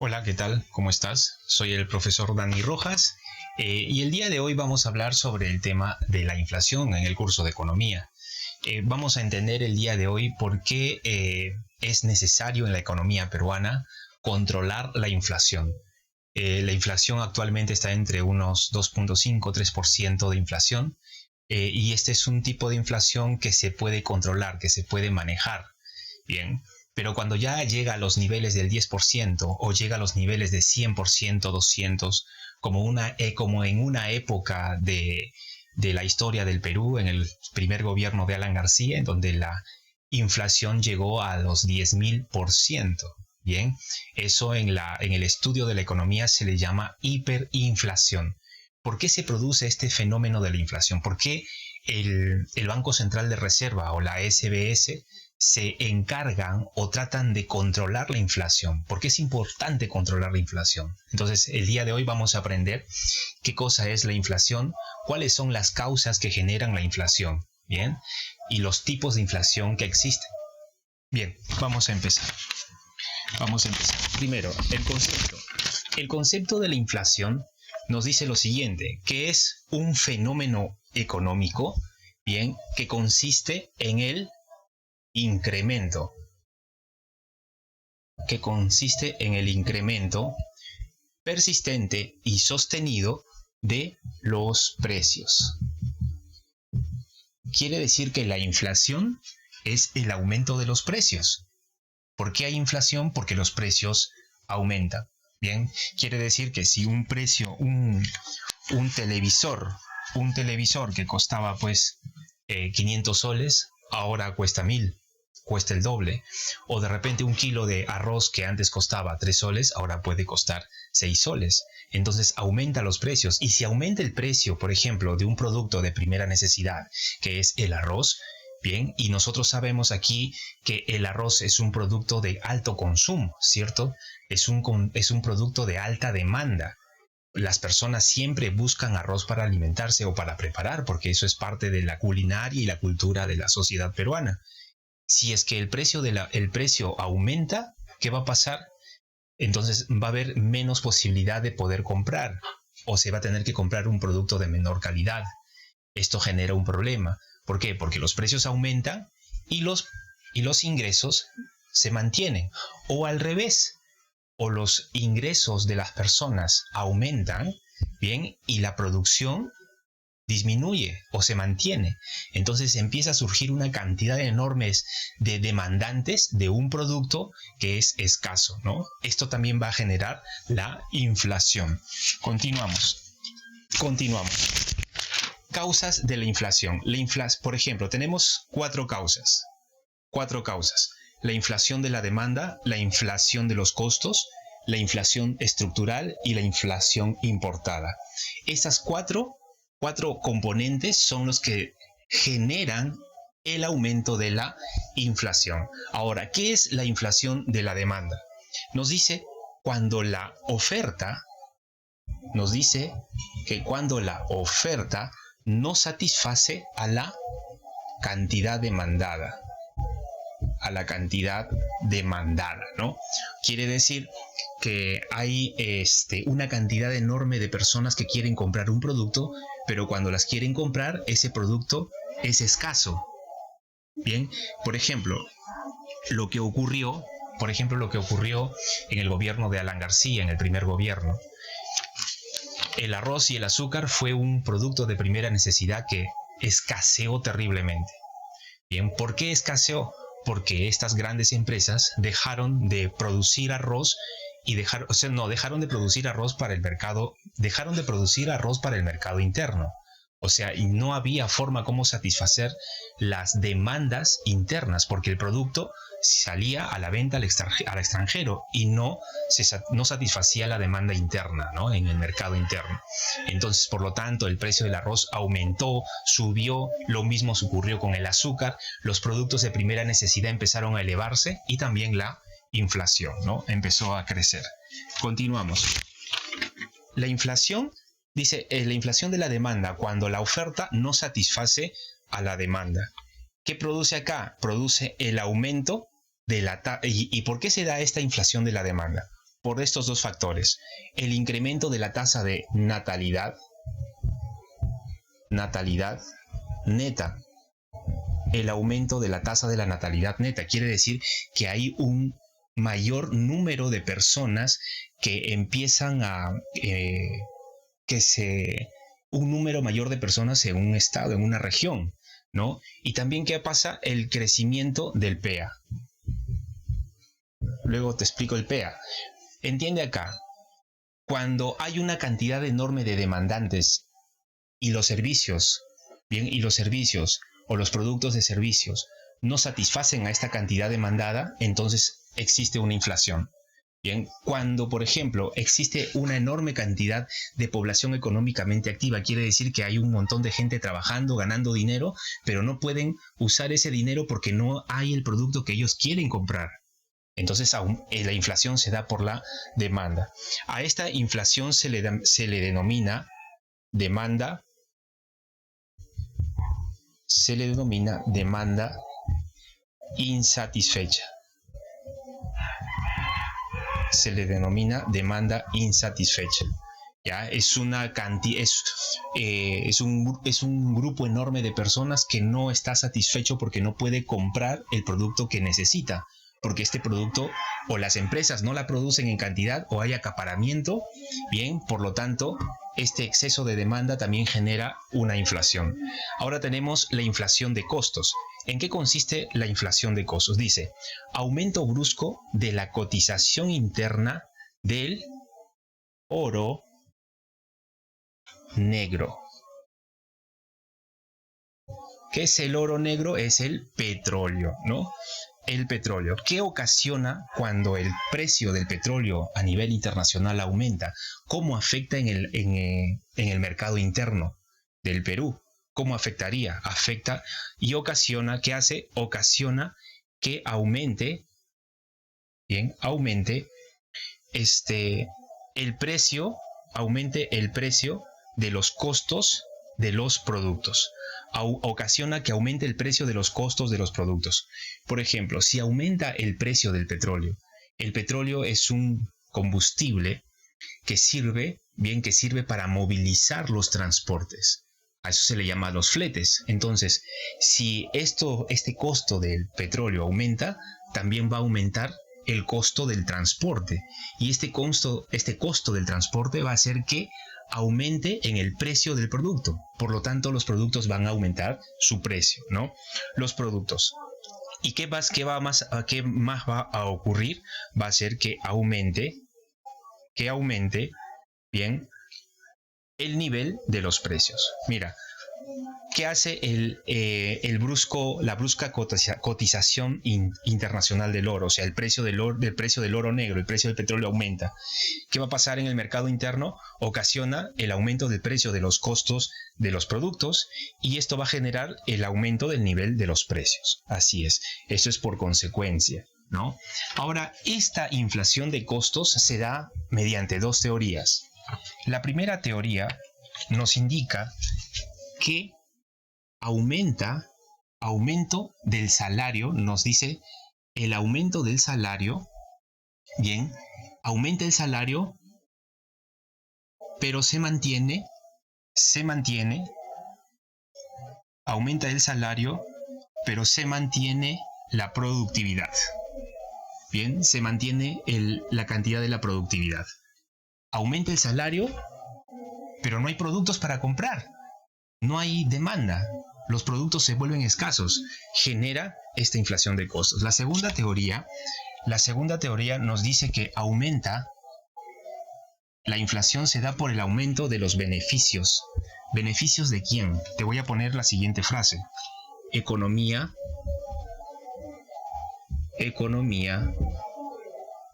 Hola, ¿qué tal? ¿Cómo estás? Soy el profesor Dani Rojas y el día de hoy vamos a hablar sobre el tema de la inflación en el curso de economía. Vamos a entender el día de hoy por qué es necesario en la economía peruana controlar la inflación. La inflación actualmente está entre unos 2,5-3% de inflación y este es un tipo de inflación que se puede controlar, que se puede manejar. Bien, pero cuando ya llega a los niveles del 10% o llega a los niveles de 100%, 200%, como en una época de la historia del Perú, en el primer gobierno de Alan García, en donde la inflación llegó a los 10.000%. Bien, eso en el estudio de la economía se le llama hiperinflación. ¿Por qué se produce este fenómeno de la inflación? ¿Por qué el Banco Central de Reserva o la SBS se encargan o tratan de controlar la inflación? ¿Por qué es importante controlar la inflación? Entonces, el día de hoy vamos a aprender qué cosa es la inflación, cuáles son las causas que generan la inflación, ¿bien? Y los tipos de inflación que existen. Bien, vamos a empezar. Primero, el concepto. El concepto de la inflación nos dice lo siguiente, que es un fenómeno económico, bien, que consiste en el incremento, persistente y sostenido de los precios. Quiere decir que la inflación es el aumento de los precios. ¿Por qué hay inflación? Porque los precios aumentan. Bien, quiere decir que si un televisor que costaba 500 soles, ahora cuesta 1.000, cuesta el doble. O de repente un kilo de arroz que antes costaba 3 soles, ahora puede costar 6 soles. Entonces aumenta los precios. Y si aumenta el precio, por ejemplo, de un producto de primera necesidad, que es el arroz, bien, y nosotros sabemos aquí que el arroz es un producto de alto consumo, ¿cierto? Es un producto de alta demanda. Las personas siempre buscan arroz para alimentarse o para preparar, porque eso es parte de la culinaria y la cultura de la sociedad peruana. Si es que el precio aumenta, ¿qué va a pasar? Entonces va a haber menos posibilidad de poder comprar, o se va a tener que comprar un producto de menor calidad. Esto genera un problema. ¿Por qué? Porque los precios aumentan y los ingresos se mantienen. O al revés, o los ingresos de las personas aumentan, bien, y la producción disminuye o se mantiene. Entonces empieza a surgir una cantidad enorme de demandantes de un producto que es escaso, ¿no? Esto también va a generar la inflación. Continuamos. Causas de la inflación. Por ejemplo, tenemos cuatro causas. La inflación de la demanda, la inflación de los costos, la inflación estructural y la inflación importada. Estas cuatro componentes son los que generan el aumento de la inflación. Ahora, ¿qué es la inflación de la demanda? Nos dice que cuando la oferta no satisface a la cantidad demandada. ¿No? Quiere decir que hay una cantidad enorme de personas que quieren comprar un producto, pero cuando las quieren comprar, ese producto es escaso. Bien, por ejemplo, lo que ocurrió en el gobierno de Alan García, en el primer gobierno. El arroz y el azúcar fue un producto de primera necesidad que escaseó terriblemente. Bien, ¿por qué escaseó? Porque estas grandes empresas dejaron de producir arroz dejaron de producir arroz para el mercado interno. O sea, y no había forma como satisfacer las demandas internas, porque el producto salía a la venta al extranjero y no satisfacía la demanda interna, ¿no? En el mercado interno. Entonces, por lo tanto, el precio del arroz aumentó, subió, lo mismo ocurrió con el azúcar, los productos de primera necesidad empezaron a elevarse y también la inflación, ¿no? Empezó a crecer. Continuamos. La inflación, dice, la inflación de la demanda, cuando la oferta no satisface a la demanda. ¿Qué produce acá? Produce el aumento de la ¿Y por qué se da esta inflación de la demanda? por estos dos factores. El incremento de la tasa de natalidad neta. El aumento de la tasa de la natalidad neta quiere decir que hay un mayor número de personas que empiezan un número mayor de personas en un estado, en una región, ¿no? Y también, ¿qué pasa? El crecimiento del PEA. Luego te explico el PEA. Entiende acá, cuando hay una cantidad enorme de demandantes y los servicios, bien, y los servicios o los productos de servicios no satisfacen a esta cantidad demandada, entonces existe una inflación. Bien, cuando, por ejemplo, existe una enorme cantidad de población económicamente activa, quiere decir que hay un montón de gente trabajando, ganando dinero, pero no pueden usar ese dinero porque no hay el producto que ellos quieren comprar. Entonces la inflación se da por la demanda. A esta inflación se le denomina demanda insatisfecha. Se le denomina demanda insatisfecha. ¿Ya? Es un grupo enorme de personas que no está satisfecho porque no puede comprar el producto que necesita, porque este producto o las empresas no la producen en cantidad o hay acaparamiento. Bien, por lo tanto, este exceso de demanda también genera una inflación. Ahora tenemos la inflación de costos. ¿En qué consiste la inflación de costos? Dice, aumento brusco de la cotización interna del oro negro. ¿Qué es el oro negro? Es el petróleo, ¿no? El petróleo. ¿Qué ocasiona cuando el precio del petróleo a nivel internacional aumenta? ¿Cómo afecta en el mercado interno del Perú? ¿Cómo afectaría? Afecta y ocasiona, ¿qué hace? Ocasiona que aumente el precio de los costos de los productos. Ocasiona que aumente el precio de los costos de los productos. Por ejemplo, si aumenta el precio del petróleo, el petróleo es un combustible que sirve para movilizar los transportes. A eso se le llama los fletes. Entonces, si este costo del petróleo aumenta, también va a aumentar el costo del transporte. Y este costo del transporte va a hacer que aumente en el precio del producto. Por lo tanto, los productos van a aumentar su precio, ¿no? Los productos. ¿Y qué más va a ocurrir? Va a ser que aumente bien el nivel de los precios. Mira, ¿qué hace la brusca cotización internacional del oro? O sea, el precio del oro negro, el precio del petróleo aumenta. ¿Qué va a pasar en el mercado interno? Ocasiona el aumento del precio de los costos de los productos y esto va a generar el aumento del nivel de los precios. Así es, eso es por consecuencia, ¿no? Ahora, esta inflación de costos se da mediante dos teorías. La primera teoría nos indica que aumento del salario, nos dice el aumento del salario, bien, aumenta el salario, pero se mantiene, aumenta el salario, pero se mantiene la productividad. Bien, se mantiene la cantidad de la productividad. Aumenta el salario, pero no hay productos para comprar. No hay demanda. Los productos se vuelven escasos. Genera esta inflación de costos. La segunda teoría nos dice que la inflación se da por el aumento de los beneficios. ¿Beneficios de quién? Te voy a poner la siguiente frase. Economía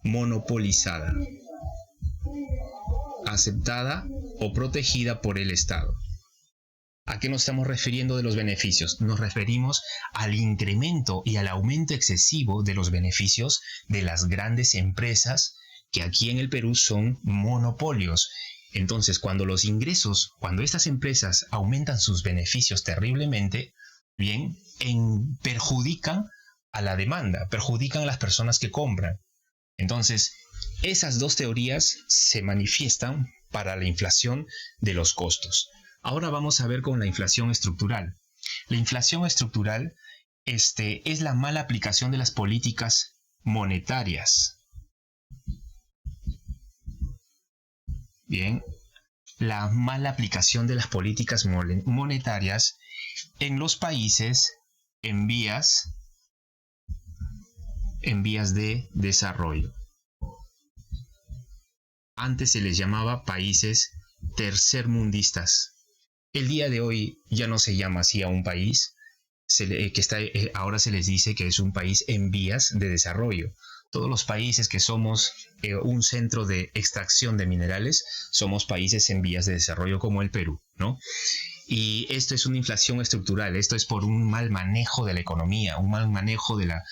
monopolizada, aceptada o protegida por el Estado. ¿A qué nos estamos refiriendo de los beneficios? Nos referimos al incremento y al aumento excesivo de los beneficios de las grandes empresas que aquí en el Perú son monopolios. Entonces, cuando estas empresas aumentan sus beneficios terriblemente, bien, perjudican a la demanda, perjudican a las personas que compran. Entonces, Esas dos teorías se manifiestan para la inflación de los costos. Ahora vamos a ver con la inflación estructural. La inflación estructural es la mala aplicación de las políticas monetarias. Bien, la mala aplicación de las políticas monetarias en los países en vías de desarrollo. Antes se les llamaba países tercermundistas. El día de hoy ya no se llama así a un país, ahora se les dice que es un país en vías de desarrollo. Todos los países que somos un centro de extracción de minerales somos países en vías de desarrollo como el Perú, ¿no? Y esto es una inflación estructural, esto es por un mal manejo de la economía, un mal manejo de la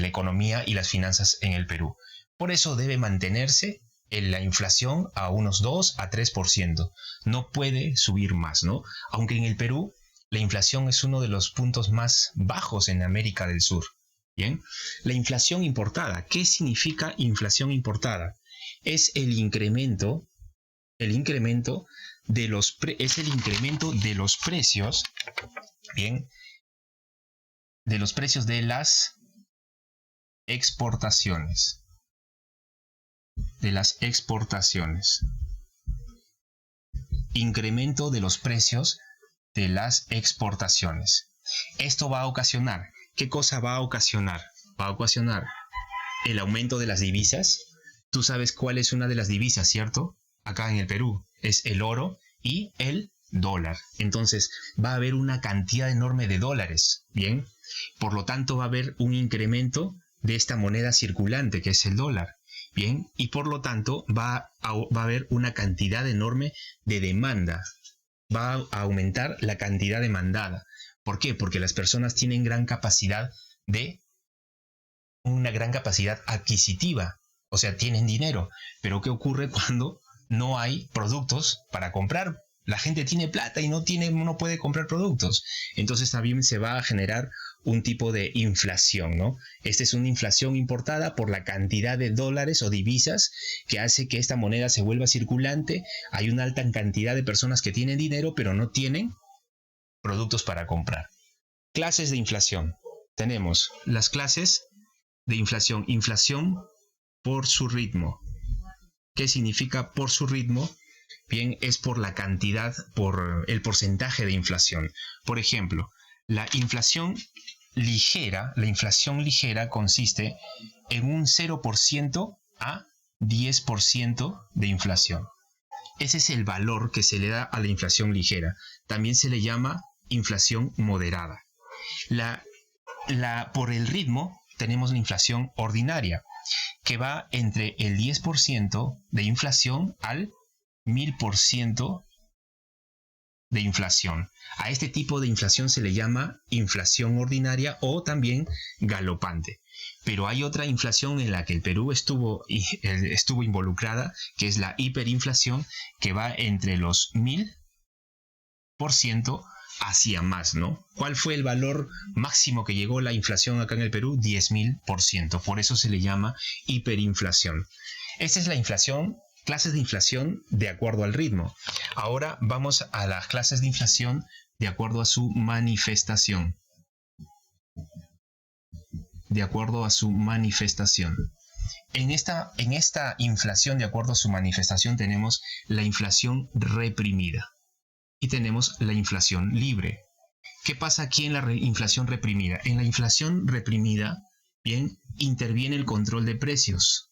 economía y las finanzas en el Perú. Por eso debe mantenerse la inflación a unos 2 a 3%. No puede subir más, ¿no? Aunque en el Perú la inflación es uno de los puntos más bajos en América del Sur. Bien, la inflación importada. ¿Qué significa inflación importada? Es el incremento de los precios, bien, de los precios de las exportaciones. Incremento de los precios de las exportaciones. Esto va a ocasionar, ¿qué cosa va a ocasionar? Va a ocasionar el aumento de las divisas. Tú sabes cuál es una de las divisas, ¿cierto? Acá en el Perú es el oro y el dólar. Entonces va a haber una cantidad enorme de dólares, ¿bien? Por lo tanto va a haber un incremento de esta moneda circulante que es el dólar, ¿bien? Y por lo tanto va a haber una cantidad enorme de demanda. Va a aumentar la cantidad demandada. ¿Por qué? Porque las personas tienen una gran capacidad adquisitiva. O sea, tienen dinero. Pero ¿qué ocurre cuando no hay productos para comprar? La gente tiene plata y no puede comprar productos. Entonces también se va a generar un tipo de inflación, ¿no? Esta es una inflación importada por la cantidad de dólares o divisas que hace que esta moneda se vuelva circulante. Hay una alta cantidad de personas que tienen dinero pero no tienen productos para comprar. Clases de inflación. Tenemos las clases de inflación. Inflación por su ritmo. ¿Qué significa por su ritmo? Bien, es por la cantidad, por el porcentaje de inflación. Por ejemplo, la inflación ligera consiste en un 0% a 10% de inflación. Ese es el valor que se le da a la inflación ligera. También se le llama inflación moderada. Por el ritmo tenemos la inflación ordinaria, que va entre el 10% de inflación al 1000% de inflación. A este tipo de inflación se le llama inflación ordinaria o también galopante. Pero hay otra inflación en la que el Perú estuvo involucrada, que es la hiperinflación, que va entre los 1000% hacia más, ¿no? ¿Cuál fue el valor máximo que llegó la inflación acá en el Perú? 10.000%. Por eso se le llama hiperinflación. Esta es la inflación, clases de inflación de acuerdo al ritmo. Ahora vamos a las clases de inflación de acuerdo a su manifestación. En esta inflación de acuerdo a su manifestación tenemos la inflación reprimida y tenemos la inflación libre. ¿Qué pasa aquí en la inflación reprimida? En la inflación reprimida, bien, interviene el control de precios.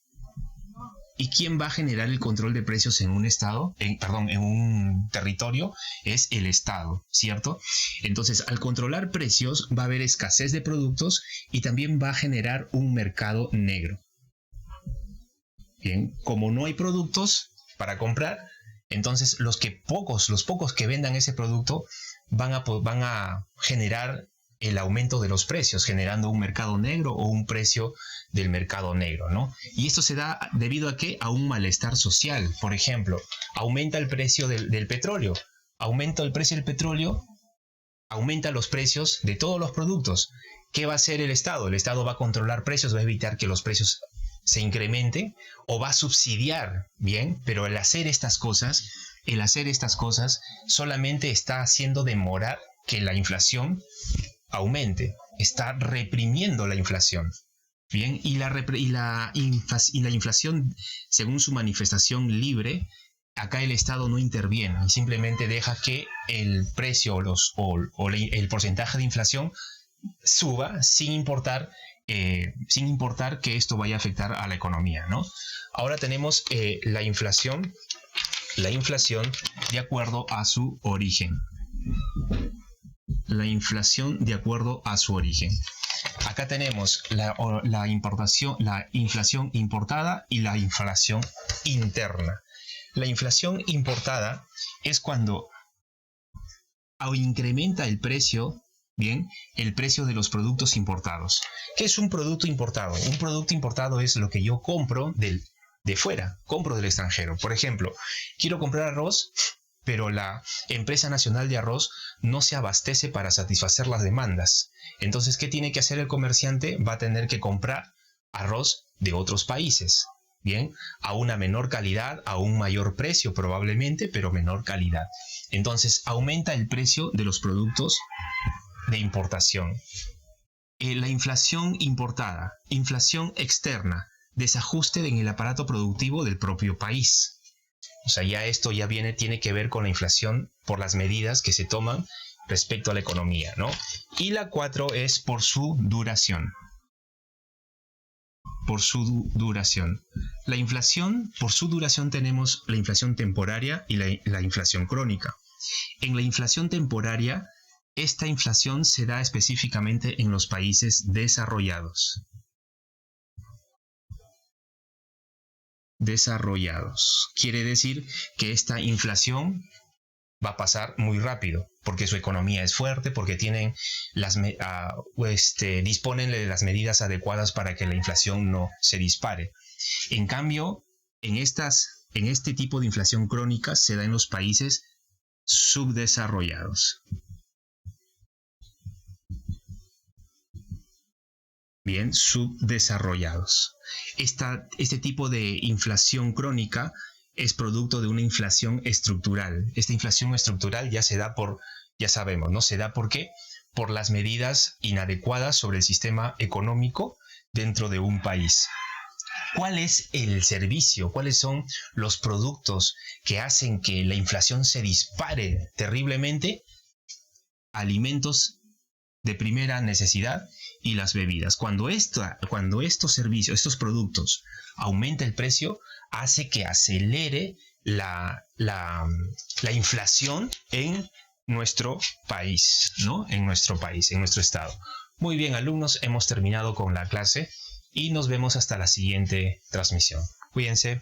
¿Y quién va a generar el control de precios en un en un territorio? Es el Estado, ¿cierto? Entonces, al controlar precios va a haber escasez de productos y también va a generar un mercado negro. Bien, como no hay productos para comprar, entonces los pocos que vendan ese producto van a generar el aumento de los precios, generando un mercado negro o un precio del mercado negro, ¿no? Y esto se da debido a ¿qué? A un malestar social. Por ejemplo, aumenta el precio del petróleo. Aumenta el precio del petróleo, aumenta los precios de todos los productos. ¿Qué va a hacer el Estado? El Estado va a controlar precios, va a evitar que los precios se incrementen o va a subsidiar, bien, pero el hacer estas cosas solamente está haciendo demorar que la inflación aumente, está reprimiendo la inflación. Bien, y la inflación, según su manifestación libre, acá el Estado no interviene y simplemente deja que el precio o el porcentaje de inflación suba sin importar que esto vaya a afectar a la economía, ¿no? Ahora tenemos la inflación de acuerdo a su origen. La inflación de acuerdo a su origen. Acá tenemos la inflación importada y la inflación interna. La inflación importada es cuando incrementa el precio, bien, el precio de los productos importados. ¿Qué es un producto importado? Un producto importado es lo que yo compro de fuera, compro del extranjero. Por ejemplo, quiero comprar arroz, pero la empresa nacional de arroz no se abastece para satisfacer las demandas. Entonces, ¿qué tiene que hacer el comerciante? Va a tener que comprar arroz de otros países, bien, a una menor calidad, a un mayor precio probablemente, pero menor calidad. Entonces, aumenta el precio de los productos de importación. La inflación importada, inflación externa, desajuste en el aparato productivo del propio país. O sea, ya esto tiene que ver con la inflación por las medidas que se toman respecto a la economía, ¿no? Y la 4 es por su duración. Por su duración. La inflación, por su duración tenemos la inflación temporaria y la inflación crónica. En la inflación temporaria, esta inflación se da específicamente en los países desarrollados. Quiere decir que esta inflación va a pasar muy rápido, porque su economía es fuerte, porque tienen disponen de las medidas adecuadas para que la inflación no se dispare. En cambio, en este tipo de inflación crónica se da en los países subdesarrollados. Bien, subdesarrollados. Este tipo de inflación crónica es producto de una inflación estructural. Esta inflación estructural ya sabemos, ¿no? Se da ¿por qué? Por las medidas inadecuadas sobre el sistema económico dentro de un país. ¿Cuál es el servicio? ¿Cuáles son los productos que hacen que la inflación se dispare terriblemente? Alimentos de primera necesidad y las bebidas. Cuando estos productos aumenta el precio, hace que acelere la inflación en nuestro país, ¿no? En nuestro estado. Muy bien, alumnos, hemos terminado con la clase y nos vemos hasta la siguiente transmisión. Cuídense.